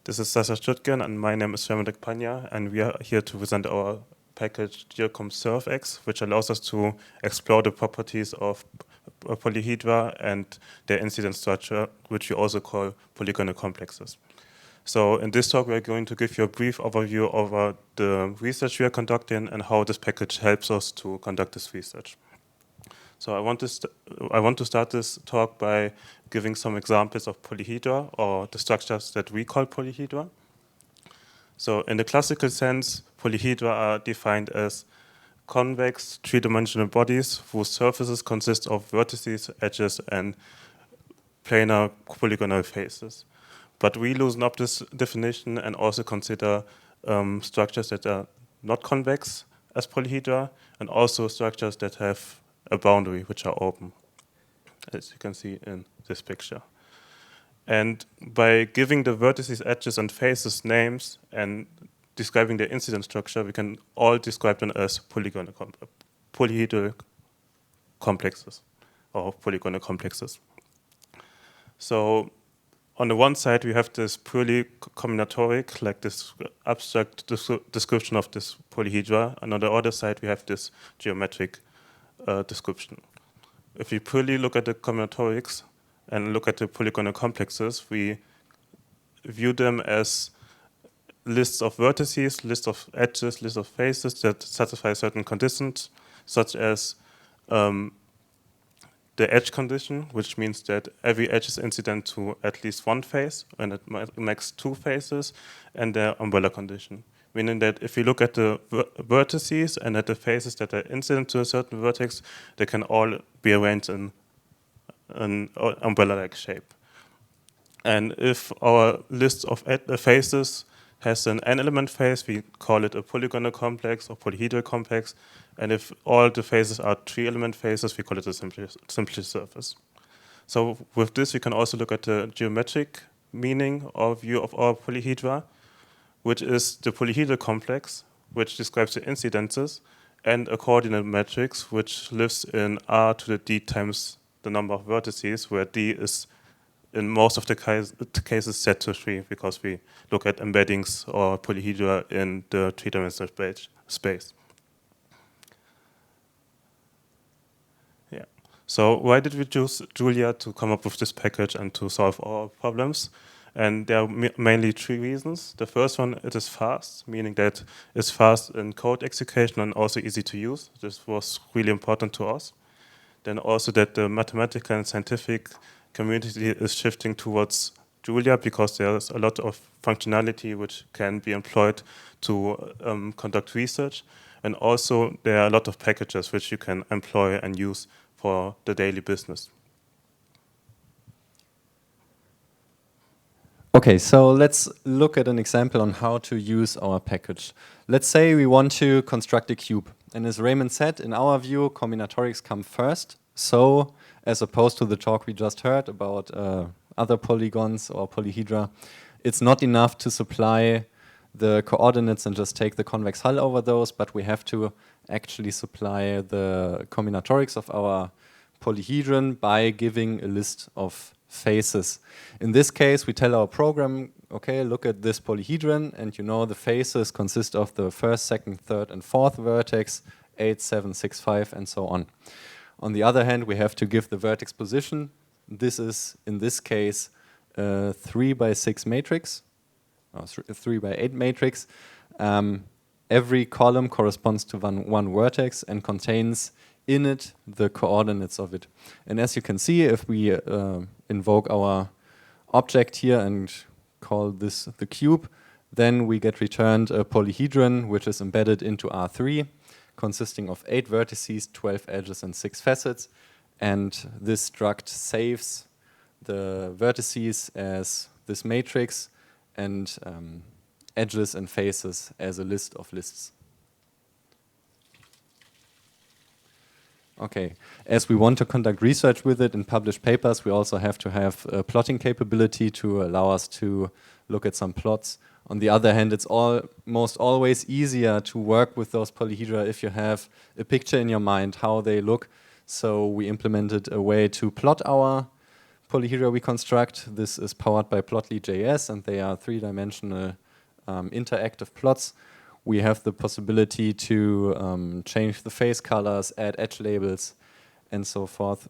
This is Sascha Stüttgen, and my name is Reymond Akpanya, and we are here to present our package GeoCombSurfX, which allows us to explore the properties of polyhedra and their incidence structure, which we also call polygonal complexes. So in this talk, we're going to give you a brief overview of the research we are conducting and how this package helps us to conduct this research. So I want to start this talk by giving some examples of polyhedra, or the structures that we call polyhedra. So in the classical sense, polyhedra are defined as convex, three-dimensional bodies whose surfaces consist of vertices, edges, and planar polygonal faces. But we loosen up this definition and also consider structures that are not convex as polyhedra, and also structures that have a boundary, which are open, as you can see in this picture. And by giving the vertices, edges, and faces names and describing their incidence structure, we can all describe them as polyhedral complexes or polygonal complexes. So on the one side, we have this purely combinatoric, like this abstract description of this polyhedra, and on the other side, we have this geometric description. If we purely look at the combinatorics and look at the polygonal complexes, we view them as lists of vertices, lists of edges, lists of faces that satisfy certain conditions, such as the edge condition, which means that every edge is incident to at least one face, and it makes two faces, and the umbrella condition, meaning that if you look at the vertices and at the faces that are incident to a certain vertex, they can all be arranged in an umbrella-like shape. And if our list of faces has an n-element face, we call it a polygonal complex or polyhedral complex. And if all the faces are three-element faces, we call it a simple surface. So with this, we can also look at the geometric meaning or view of our polyhedra, which is the polyhedral complex, which describes the incidences, and a coordinate matrix, which lives in R to the D times the number of vertices, where D is in most of the cases set to 3, because we look at embeddings or polyhedra in the three-dimensional space. Yeah. So why did we choose Julia to come up with this package and to solve our problems? And there are mainly 3 reasons. The first one, it is fast, meaning that it's fast in code execution and also easy to use. This was really important to us. Then also that the mathematical and scientific community is shifting towards Julia, because there's a lot of functionality which can be employed to conduct research. And also there are a lot of packages which you can employ and use for the daily business. Okay, so let's look at an example on how to use our package. Let's say we want to construct a cube. And as Reymond said, in our view, combinatorics come first. So, as opposed to the talk we just heard about other polygons or polyhedra, it's not enough to supply the coordinates and just take the convex hull over those, but we have to actually supply the combinatorics of our polyhedron by giving a list of faces. In this case, we tell our program, okay, look at this polyhedron, and you know the faces consist of the first, second, third, and fourth vertex, 8, 7, 6, 5, and so on. On the other hand, we have to give the vertex position. This is, in this case, a 3 by 6 matrix, or 3 by 8 matrix. Every column corresponds to one vertex and contains in it the coordinates of it. And as you can see, if we invoke our object here and call this the cube, then we get returned a polyhedron which is embedded into R3, consisting of 8 vertices, 12 edges, and 6 facets. And this struct saves the vertices as this matrix and edges and faces as a list of lists. Okay, as we want to conduct research with it and publish papers, we also have to have a plotting capability to allow us to look at some plots. On the other hand, it's almost always easier to work with those polyhedra if you have a picture in your mind how they look. So we implemented a way to plot our polyhedra we construct. This is powered by Plotly.js, and they are three-dimensional interactive plots. We have the possibility to change the face colors, add edge labels, and so forth.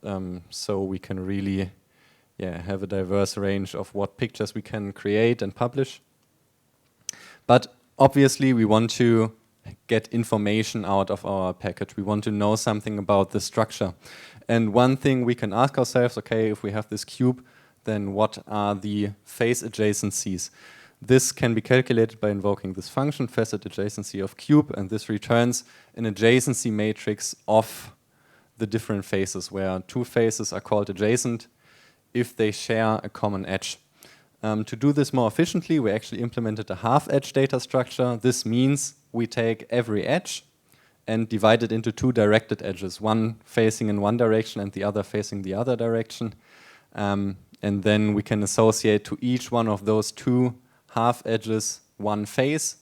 So we can really have a diverse range of what pictures we can create and publish. But obviously, we want to get information out of our package. We want to know something about the structure. And one thing we can ask ourselves, okay, if we have this cube, then what are the face adjacencies? This can be calculated by invoking this function, facet adjacency of cube, and this returns an adjacency matrix of the different faces, where two faces are called adjacent if they share a common edge. To do this more efficiently, we actually implemented a half-edge data structure. This means we take every edge and divide it into two directed edges, one facing in one direction and the other facing the other direction. And then we can associate to each one of those two half edges one face,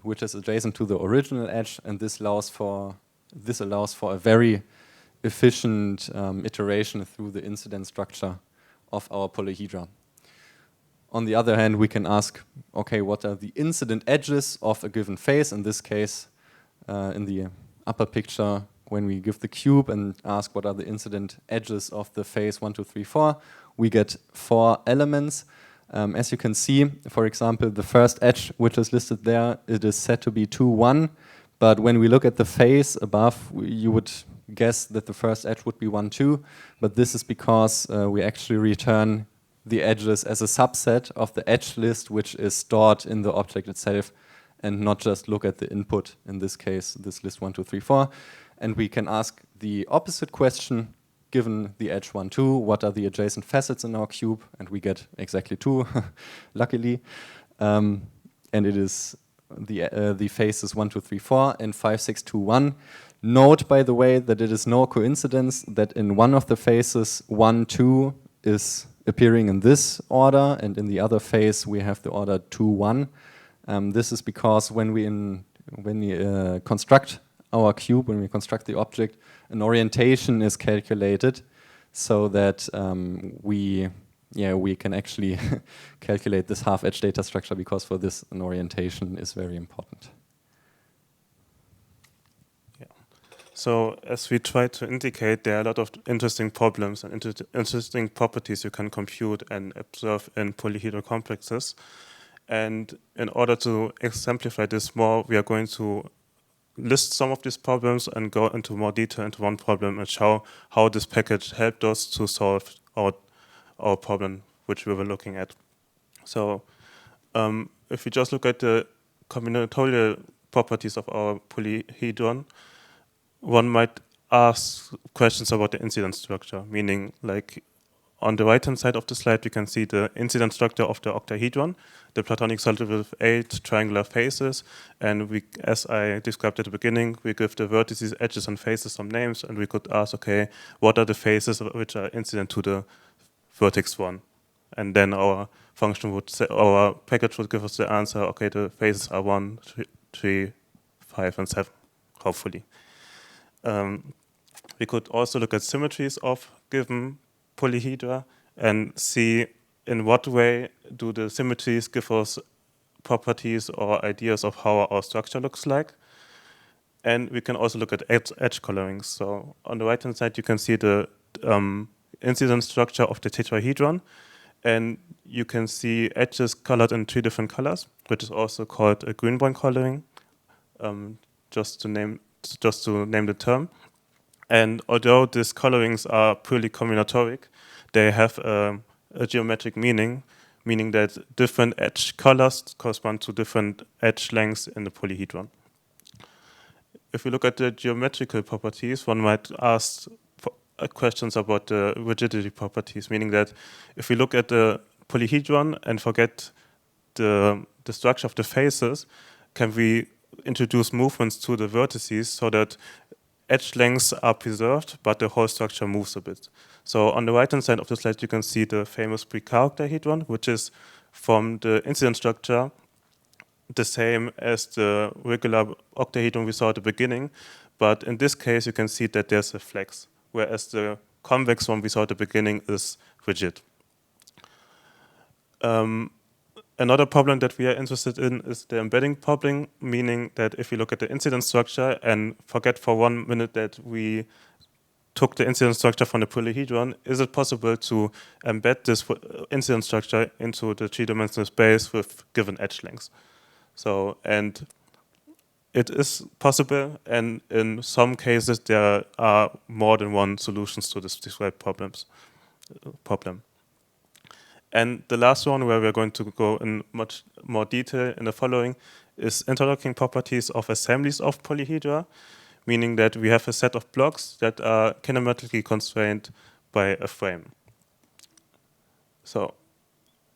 which is adjacent to the original edge, and this allows for a very efficient iteration through the incidence structure of our polyhedra. On the other hand, we can ask, okay, what are the incident edges of a given face? In this case, in the upper picture, when we give the cube and ask what are the incident edges of the face 1, 2, 3, 4, we get 4 elements. As you can see, for example, the first edge, which is listed there, it is set to be 2, 1. But when we look at the face above, you would guess that the first edge would be 1, 2. But this is because we actually return the edges as a subset of the edge list, which is stored in the object itself, and not just look at the input, in this case, this list 1, 2, 3, 4. And we can ask the opposite question, given the edge 1, 2, what are the adjacent facets in our cube? And we get exactly 2, luckily. And it is the faces 1, 2, 3, 4, and 5, 6, 2, 1. Note, by the way, that it is no coincidence that in one of the faces, 1, 2 is appearing in this order, and in the other face we have the order 2, 1. This is because when we construct our cube, when we construct the object, an orientation is calculated so that we can actually calculate this half-edge data structure, because for this an orientation is very important. So as we try to indicate, there are a lot of interesting problems and interesting properties you can compute and observe in polyhedral complexes. And in order to exemplify this more, we are going to list some of these problems and go into more detail into one problem and show how this package helped us to solve our problem, which we were looking at. So if we just look at the combinatorial properties of our polyhedron, one might ask questions about the incidence structure, meaning like on the right-hand side of the slide, we can see the incidence structure of the octahedron, the Platonic solid with 8 triangular faces, and we, as I described at the beginning, we give the vertices, edges, and faces some names, and we could ask, okay, what are the faces which are incident to the vertex 1? And then our function would say, our package would give us the answer, okay, the faces are 1, 3, 5, and 7, hopefully. We could also look at symmetries of given polyhedra and see in what way do the symmetries give us properties or ideas of how our structure looks like. And we can also look at edge colorings. So on the right-hand side, you can see the incidence structure of the tetrahedron. And you can see edges colored in 3 different colors, which is also called a green-brown coloring, just to name the term. And although these colorings are purely combinatoric, they have a geometric meaning that different edge colors correspond to different edge lengths in the polyhedron. If we look at the geometrical properties, one might ask questions about the rigidity properties, meaning that if we look at the polyhedron and forget the structure of the faces, can we introduce movements to the vertices so that edge lengths are preserved, but the whole structure moves a bit. So on the right-hand side of the slide, you can see the famous Picard octahedron, which is from the incidence structure the same as the regular octahedron we saw at the beginning. But in this case, you can see that there's a flex, whereas the convex one we saw at the beginning is rigid. Another problem that we are interested in is the embedding problem, meaning that if we look at the incidence structure and forget for 1 minute that we took the incidence structure from the polyhedron, is it possible to embed this incidence structure into the three-dimensional space with given edge lengths? So, and it is possible, and in some cases there are more than one solutions to this described problem. And the last one, where we're going to go in much more detail in the following, is interlocking properties of assemblies of polyhedra, meaning that we have a set of blocks that are kinematically constrained by a frame. So,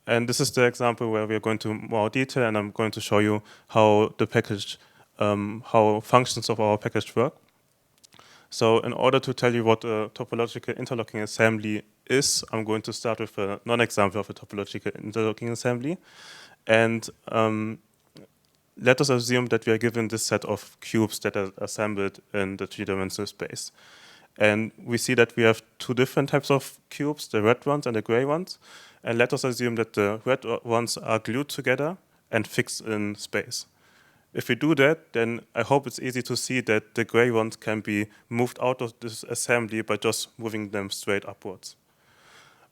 and this is the example where we're going to more detail, and I'm going to show you how the package, how functions of our package work. So in order to tell you what a topological interlocking assembly is, I'm going to start with a non-example of a topological interlocking assembly. And let us assume that we are given this set of cubes that are assembled in the three-dimensional space. And we see that we have two different types of cubes, the red ones and the gray ones. And let us assume that the red ones are glued together and fixed in space. If we do that, then I hope it's easy to see that the gray ones can be moved out of this assembly by just moving them straight upwards.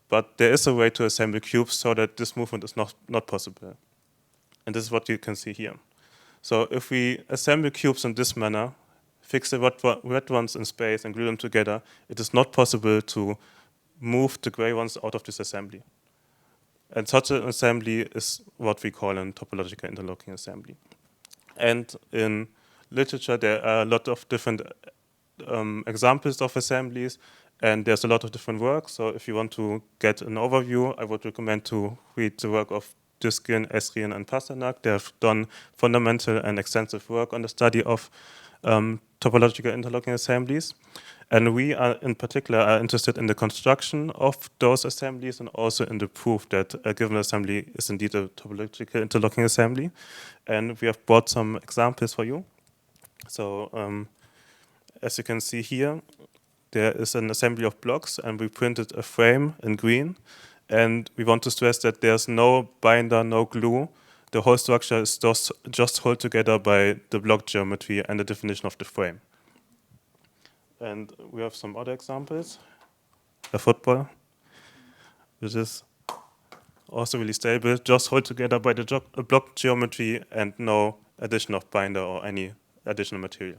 But there is a way to assemble cubes so that this movement is not possible. And this is what you can see here. So if we assemble cubes in this manner, fix the red ones in space and glue them together, it is not possible to move the gray ones out of this assembly. And such an assembly is what we call a topological interlocking assembly. And in literature, there are a lot of different examples of assemblies, and there's a lot of different work. So if you want to get an overview, I would recommend to read the work of Stüttgen, Esrien, and Pasternak. They have done fundamental and extensive work on the study of topological interlocking assemblies. And we are, in particular, are interested in the construction of those assemblies and also in the proof that a given assembly is indeed a topological interlocking assembly. And we have brought some examples for you. So as you can see here, there is an assembly of blocks, and we printed a frame in green. And we want to stress that there's no binder, no glue. The whole structure is just held together by the block geometry and the definition of the frame. And we have some other examples. A football, which is also really stable, just held together by the block geometry and no addition of binder or any additional material.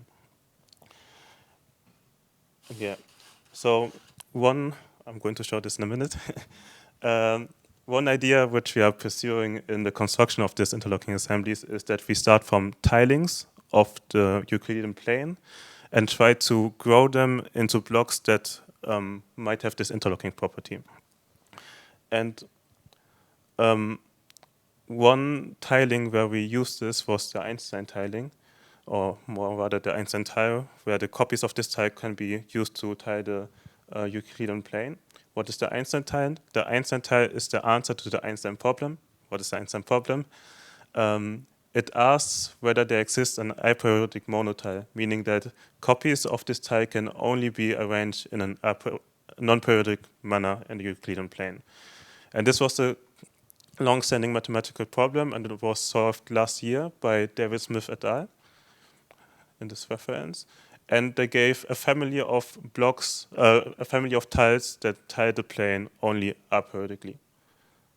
Yeah, so I'm going to show this in a minute. One idea which we are pursuing in the construction of these interlocking assemblies is that we start from tilings of the Euclidean plane and try to grow them into blocks that might have this interlocking property. And one tiling where we used this was the Einstein tiling, or more rather the Einstein tile, where the copies of this tile can be used to tile the Euclidean plane. What is the Einstein tile? The Einstein tile is the answer to the Einstein problem. What is the Einstein problem? It asks whether there exists an aperiodic monotile, meaning that copies of this tile can only be arranged in a non-periodic manner in the Euclidean plane. And this was a long-standing mathematical problem, and it was solved last year by David Smith et al. In this reference. And they gave a family of blocks, a family of tiles that tile the plane only aperiodically.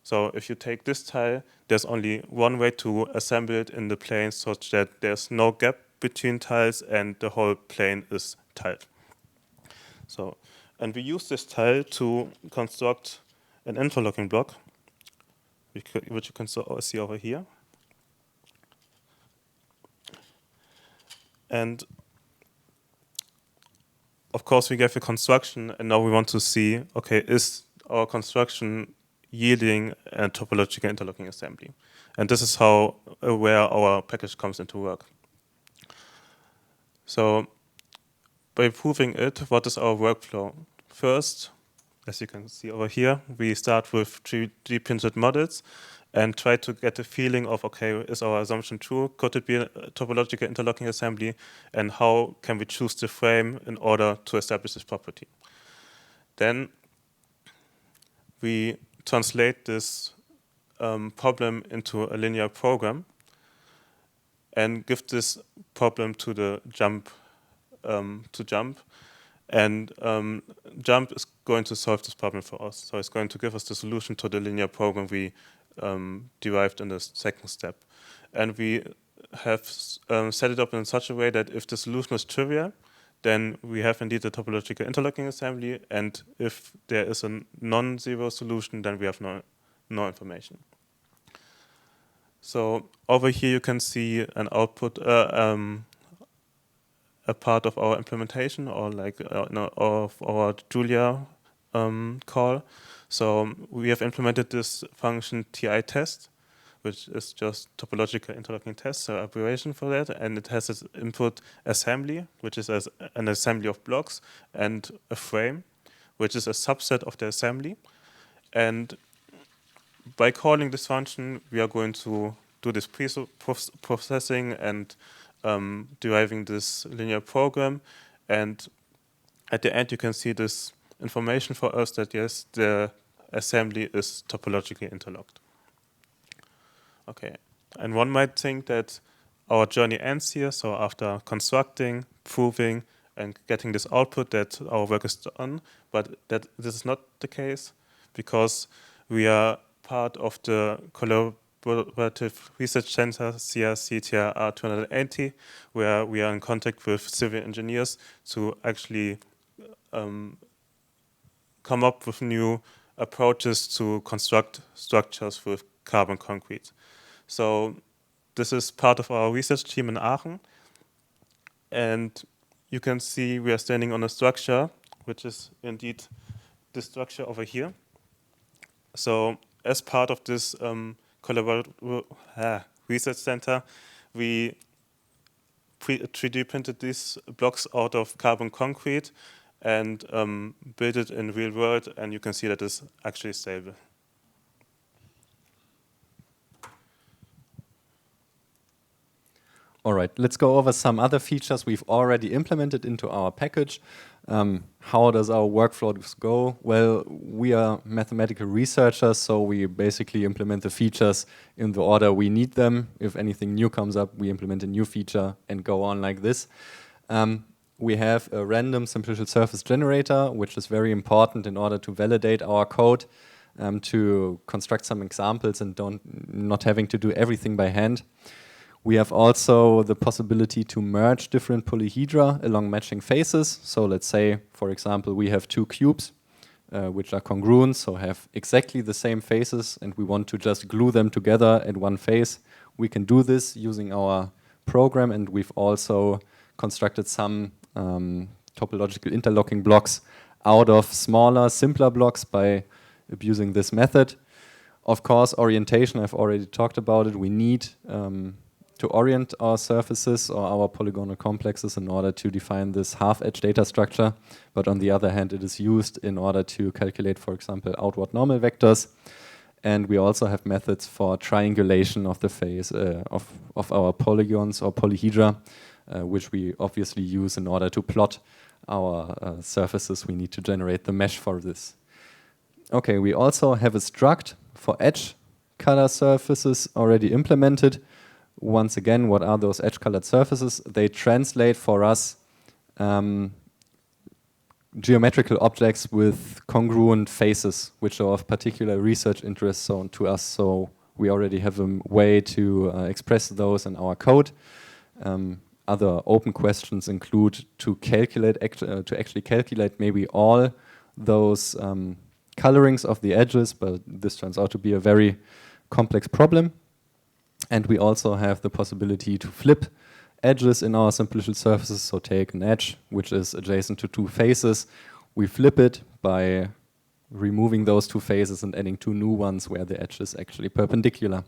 So if you take this tile, there's only one way to assemble it in the plane such that there's no gap between tiles and the whole plane is tiled. So, and we use this tile to construct an interlocking block, which you can see over here. And of course, we gave a construction, and now we want to see, okay, is our construction yielding a topological interlocking assembly? And this is how where our package comes into work. So by proving it, what is our workflow? First, as you can see over here, we start with 3D printed models and try to get a feeling of, okay, is our assumption true? Could it be a topological interlocking assembly? And how can we choose the frame in order to establish this property? Then we translate this problem into a linear program and give this problem to the jump and jump is going to solve this problem for us. So it's going to give us the solution to the linear program we derived in the second step. And we have set it up in such a way that if the solution is trivial, then we have indeed a topological interlocking assembly, and if there is a non-zero solution, then we have no information. So over here you can see an output, a part of our implementation, or like of our Julia call. So we have implemented this function TI test, which is just topological interlocking test, so abbreviation for that, and it has its input assembly, which is an assembly of blocks, and a frame, which is a subset of the assembly. And by calling this function, we are going to do this processing and deriving this linear program. And at the end, you can see this information for us that yes, the assembly is topologically interlocked. Okay, and one might think that our journey ends here. So after constructing, proving, and getting this output, that our work is done. But that this is not the case, because we are part of the collaborative research center CRC-TRR 280, where we are in contact with civil engineers to actually come up with new approaches to construct structures with carbon concrete. So this is part of our research team in Aachen. And you can see we are standing on a structure, which is indeed this structure over here. So as part of this collaborative research center, we 3D printed these blocks out of carbon concrete and built it in real world, and you can see that it's actually stable. All right, let's go over some other features we've already implemented into our package. How does our workflow go? Well, we are mathematical researchers, so we basically implement the features in the order we need them. If anything new comes up, we implement a new feature and go on like this. We have a random simplicial surface generator, which is very important in order to validate our code, to construct some examples and not having to do everything by hand. We have also the possibility to merge different polyhedra along matching faces. So let's say, for example, we have two cubes which are congruent, so have exactly the same faces, and we want to just glue them together at one face. We can do this using our program, and we've also constructed some topological interlocking blocks out of smaller, simpler blocks by abusing this method. Of course, orientation, I've already talked about it. We need to orient our surfaces or our polygonal complexes in order to define this half-edge data structure. But on the other hand, it is used in order to calculate, for example, outward normal vectors. And we also have methods for triangulation of the face of our polygons or polyhedra, which we obviously use in order to plot our surfaces. We need to generate the mesh for this. Okay, we also have a struct for edge color surfaces already implemented. Once again, what are those edge-colored surfaces? They translate for us geometrical objects with congruent faces, which are of particular research interest to us. So we already have a way to express those in our code. Other open questions include to actually calculate maybe all those colorings of the edges, but this turns out to be a very complex problem. And we also have the possibility to flip edges in our simplicial surfaces. So take an edge which is adjacent to two faces. We flip it by removing those two faces and adding two new ones where the edge is actually perpendicular.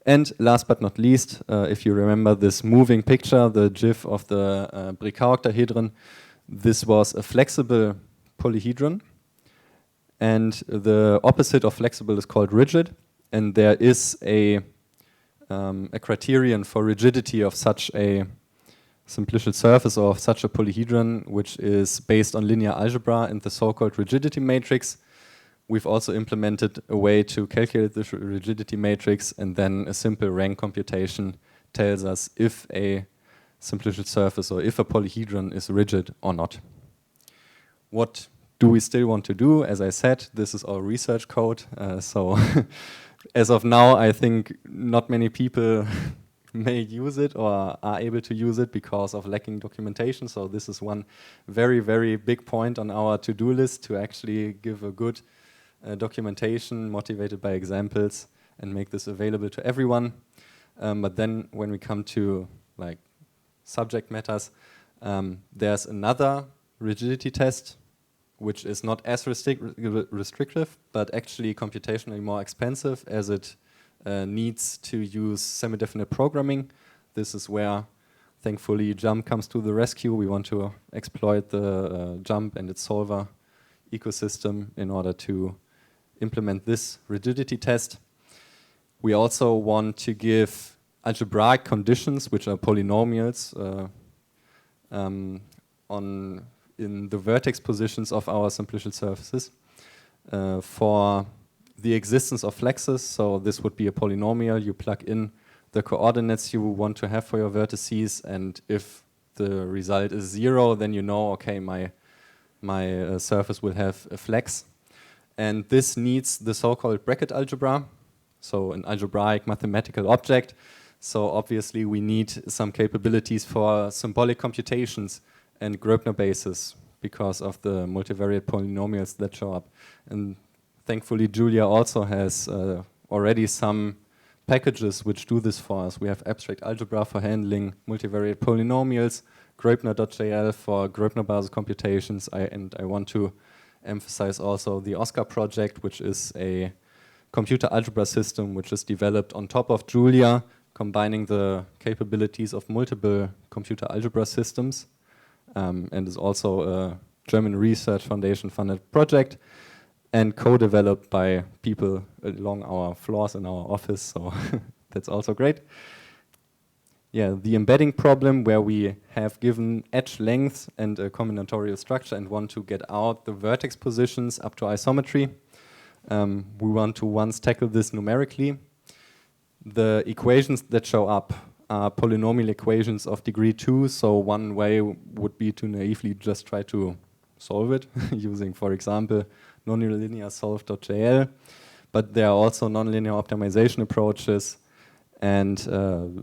And last but not least, if you remember this moving picture, the GIF of the Bricka-octahedron, this was a flexible polyhedron. And the opposite of flexible is called rigid. And there is a criterion for rigidity of such a simplicial surface of such a polyhedron, which is based on linear algebra and the so-called rigidity matrix. We've also implemented a way to calculate this rigidity matrix, and then a simple rank computation tells us if a simplicial surface or if a polyhedron is rigid or not. What do we still want to do? As I said, this is our research code. So as of now, I think not many people may use it or are able to use it because of lacking documentation. So this is one very, very big point on our to-do list, to actually give a good documentation motivated by examples and make this available to everyone. But then when we come to like subject matters, there's another rigidity test which is not as restrictive, but actually computationally more expensive, as it needs to use semi-definite programming. This is where, thankfully, JUMP comes to the rescue. We want to exploit the JUMP and its solver ecosystem in order to implement this rigidity test. We also want to give algebraic conditions, which are polynomials, in the vertex positions of our simplicial surfaces for the existence of flexes. So this would be a polynomial. You plug in the coordinates you want to have for your vertices, and if the result is 0, then you know, okay, my surface will have a flex. And this needs the so-called bracket algebra, so an algebraic mathematical object. So obviously we need some capabilities for symbolic computations and Gröbner bases because of the multivariate polynomials that show up. And thankfully Julia also has already some packages which do this for us. We have abstract algebra for handling multivariate polynomials, Gröbner.jl for Gröbner basis computations, and I want to emphasize also the OSCAR project, which is a computer algebra system which is developed on top of Julia, combining the capabilities of multiple computer algebra systems, and is also a German Research Foundation funded project and co-developed by people along our floors in our office, so that's also great. Yeah, the embedding problem, where we have given edge lengths and a combinatorial structure and want to get out the vertex positions up to isometry. We want to once tackle this numerically. The equations that show up are polynomial equations of degree 2, so one way would be to naively just try to solve it using, for example, nonlinear solve.jl, but there are also nonlinear optimization approaches and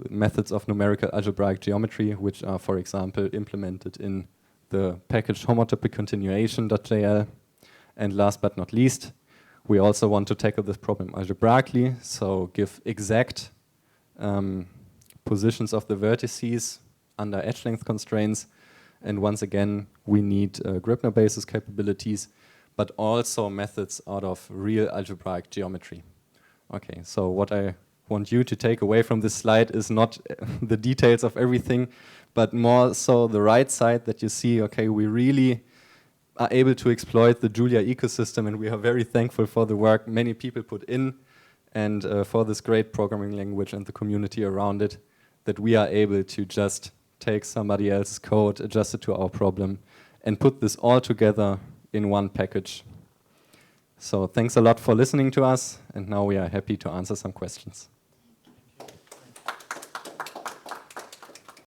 methods of numerical algebraic geometry, which are, for example, implemented in the package homotopy continuation.jl. And last but not least, we also want to tackle this problem algebraically, so give exact positions of the vertices under edge length constraints. And once again, we need Gröbner basis capabilities, but also methods out of real algebraic geometry. Okay, so what I want you to take away from this slide is not the details of everything, but more so the right side, that you see, okay, we really are able to exploit the Julia ecosystem, and we are very thankful for the work many people put in, and for this great programming language and the community around it, that we are able to just take somebody else's code, adjust it to our problem, and put this all together in one package. So thanks a lot for listening to us, and now we are happy to answer some questions.